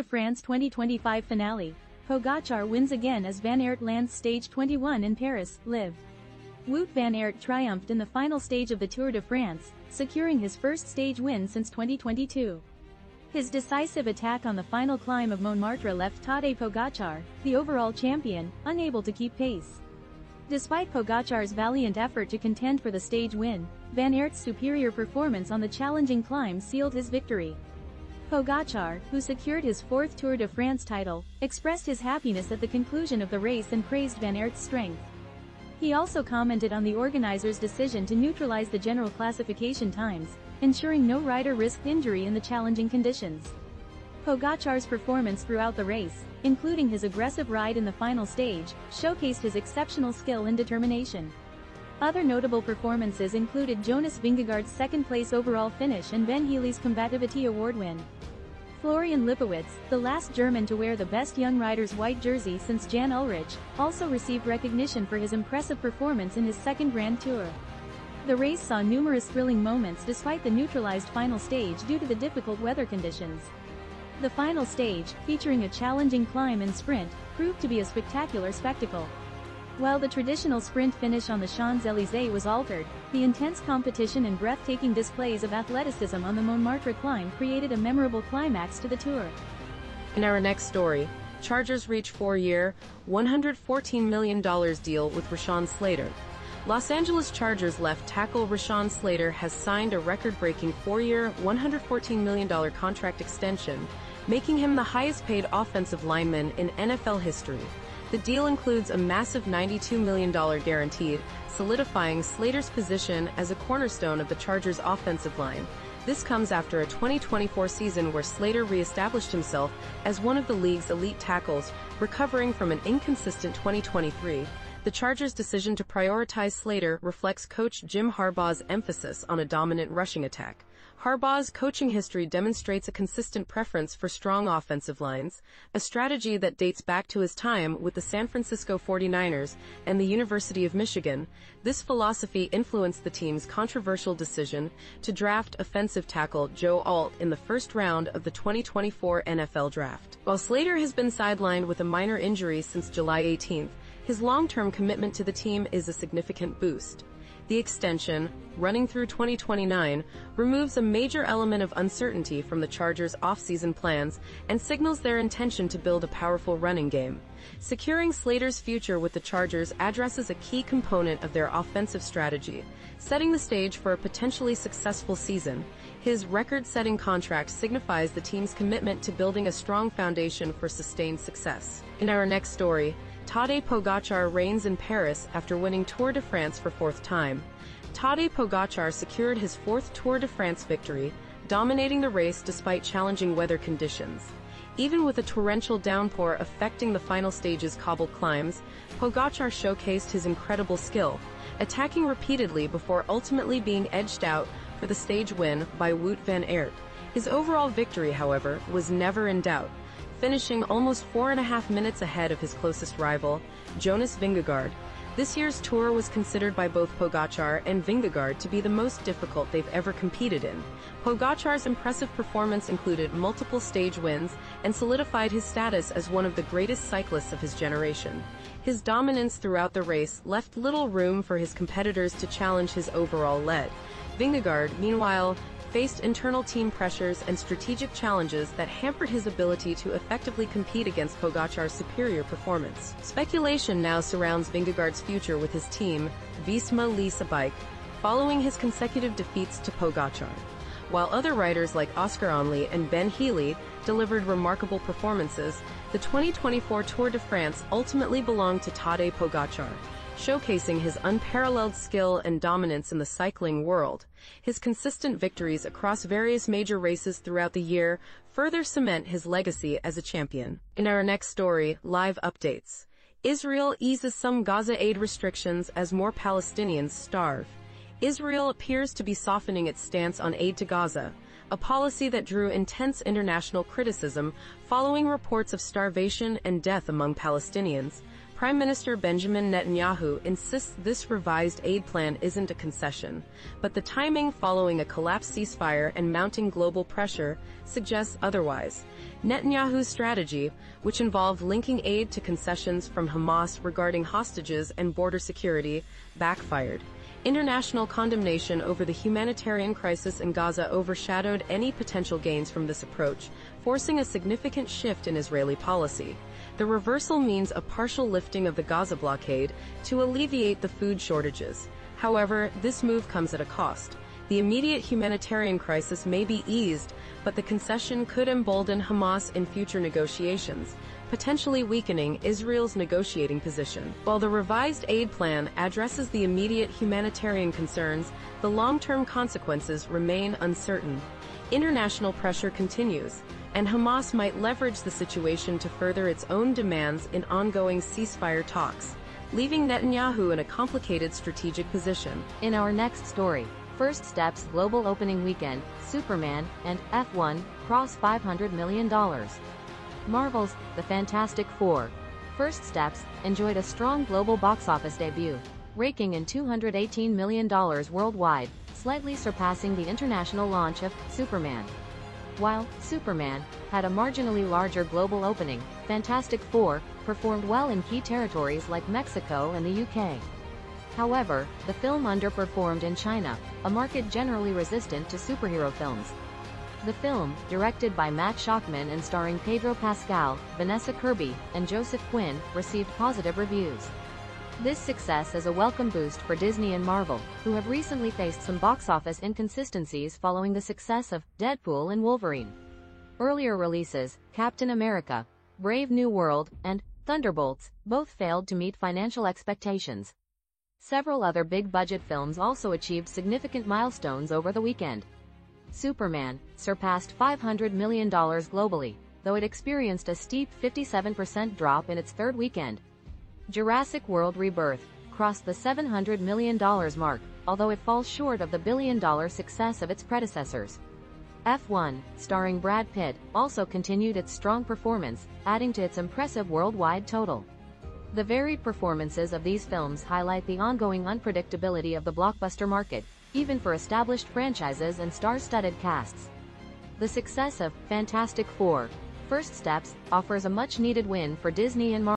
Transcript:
de France 2025 finale. Pogacar wins again as Van Aert lands stage 21 in Paris, Live. Wout van Aert triumphed in the final stage of the Tour de France, securing his first stage win since 2022. His decisive attack on the final climb of Montmartre left Tadej Pogacar, the overall champion, unable to keep pace. Despite Pogacar's valiant effort to contend for the stage win, Van Aert's superior performance on the challenging climb sealed his victory. Pogacar, who secured his fourth Tour de France title, expressed his happiness at the conclusion of the race and praised Van Aert's strength. He also commented on the organizers' decision to neutralize the general classification times, ensuring no rider risked injury in the challenging conditions. Pogacar's performance throughout the race, including his aggressive ride in the final stage, showcased his exceptional skill and determination. Other notable performances included Jonas Vingegaard's second-place overall finish and Ben Healy's Combativity Award win. Florian Lipowitz, the last German to wear the Best Young Riders white jersey since Jan Ullrich, also received recognition for his impressive performance in his second Grand Tour. The race saw numerous thrilling moments despite the neutralized final stage due to the difficult weather conditions. The final stage, featuring a challenging climb and sprint, proved to be a spectacular spectacle. While the traditional sprint finish on the Champs-Élysées was altered, the intense competition and breathtaking displays of athleticism on the Montmartre climb created a memorable climax to the Tour. In our next story, Chargers reach 4-year, $114 million deal with Rashawn Slater. Los Angeles Chargers left tackle Rashawn Slater has signed a record-breaking 4-year, $114 million contract extension, making him the highest-paid offensive lineman in NFL history. The deal includes a massive $92 million guaranteed, solidifying Slater's position as a cornerstone of the Chargers' offensive line. This comes after a 2024 season where Slater re-established himself as one of the league's elite tackles, recovering from an inconsistent 2023. The Chargers' decision to prioritize Slater reflects coach Jim Harbaugh's emphasis on a dominant rushing attack. Harbaugh's coaching history demonstrates a consistent preference for strong offensive lines, a strategy that dates back to his time with the San Francisco 49ers and the University of Michigan. This philosophy influenced the team's controversial decision to draft offensive tackle Joe Alt in the first round of the 2024 NFL Draft. While Slater has been sidelined with a minor injury since July 18th, his long-term commitment to the team is a significant boost. The extension, running through 2029, removes a major element of uncertainty from the Chargers' off-season plans and signals their intention to build a powerful running game. Securing Slater's future with the Chargers addresses a key component of their offensive strategy, setting the stage for a potentially successful season. His record-setting contract signifies the team's commitment to building a strong foundation for sustained success. In our next story, Tadej Pogacar reigns in Paris after winning Tour de France for fourth time. Tadej Pogacar secured his fourth Tour de France victory, dominating the race despite challenging weather conditions. Even with a torrential downpour affecting the final stage's cobbled climbs, Pogacar showcased his incredible skill, attacking repeatedly before ultimately being edged out for the stage win by Wout van Aert. His overall victory, however, was never in doubt, finishing almost 4.5 minutes ahead of his closest rival, Jonas Vingegaard. This year's Tour was considered by both Pogacar and Vingegaard to be the most difficult they've ever competed in. Pogacar's impressive performance included multiple stage wins and solidified his status as one of the greatest cyclists of his generation. His dominance throughout the race left little room for his competitors to challenge his overall lead. Vingegaard, meanwhile, faced internal team pressures and strategic challenges that hampered his ability to effectively compete against Pogacar's superior performance. Speculation now surrounds Vingegaard's future with his team, Visma Bike, following his consecutive defeats to Pogacar. While other riders like Oscar Onley and Ben Healy delivered remarkable performances, the 2024 Tour de France ultimately belonged to Tadej Pogacar, showcasing his unparalleled skill and dominance in the cycling world. His consistent victories across various major races throughout the year further cement his legacy as a champion. In our next story, live updates. Israel eases some Gaza aid restrictions as more Palestinians starve. Israel appears to be softening its stance on aid to Gaza, a policy that drew intense international criticism following reports of starvation and death among Palestinians, Prime Minister Benjamin Netanyahu insists this revised aid plan isn't a concession, but the timing following a collapsed ceasefire and mounting global pressure suggests otherwise. Netanyahu's strategy, which involved linking aid to concessions from Hamas regarding hostages and border security, backfired. International condemnation over the humanitarian crisis in Gaza overshadowed any potential gains from this approach, forcing a significant shift in Israeli policy. The reversal means a partial lifting of the Gaza blockade to alleviate the food shortages. However, this move comes at a cost. The immediate humanitarian crisis may be eased, but the concession could embolden Hamas in future negotiations, potentially weakening Israel's negotiating position. While the revised aid plan addresses the immediate humanitarian concerns, the long-term consequences remain uncertain. International pressure continues, and Hamas might leverage the situation to further its own demands in ongoing ceasefire talks, leaving Netanyahu in a complicated strategic position. In our next story, First Steps global opening weekend, Superman and F1 cross $500 million. Marvel's The Fantastic Four: First Steps enjoyed a strong global box office debut, raking in $218 million worldwide, slightly surpassing the international launch of Superman. While Superman had a marginally larger global opening, Fantastic Four performed well in key territories like Mexico and the UK. However, the film underperformed in China, a market generally resistant to superhero films. The film, directed by Matt Shakman and starring Pedro Pascal, Vanessa Kirby, and Joseph Quinn, received positive reviews. This success is a welcome boost for Disney and Marvel, who have recently faced some box office inconsistencies following the success of Deadpool and Wolverine. Earlier releases, Captain America, Brave New World, and Thunderbolts, both failed to meet financial expectations. Several other big-budget films also achieved significant milestones over the weekend. Superman surpassed $500 million globally, though it experienced a steep 57% drop in its third weekend. Jurassic World Rebirth crossed the $700 million mark, although it falls short of the billion-dollar success of its predecessors. F1, starring Brad Pitt, also continued its strong performance, adding to its impressive worldwide total. The varied performances of these films highlight the ongoing unpredictability of the blockbuster market, even for established franchises and star-studded casts. The success of Fantastic Four: First Steps offers a much-needed win for Disney and Marvel.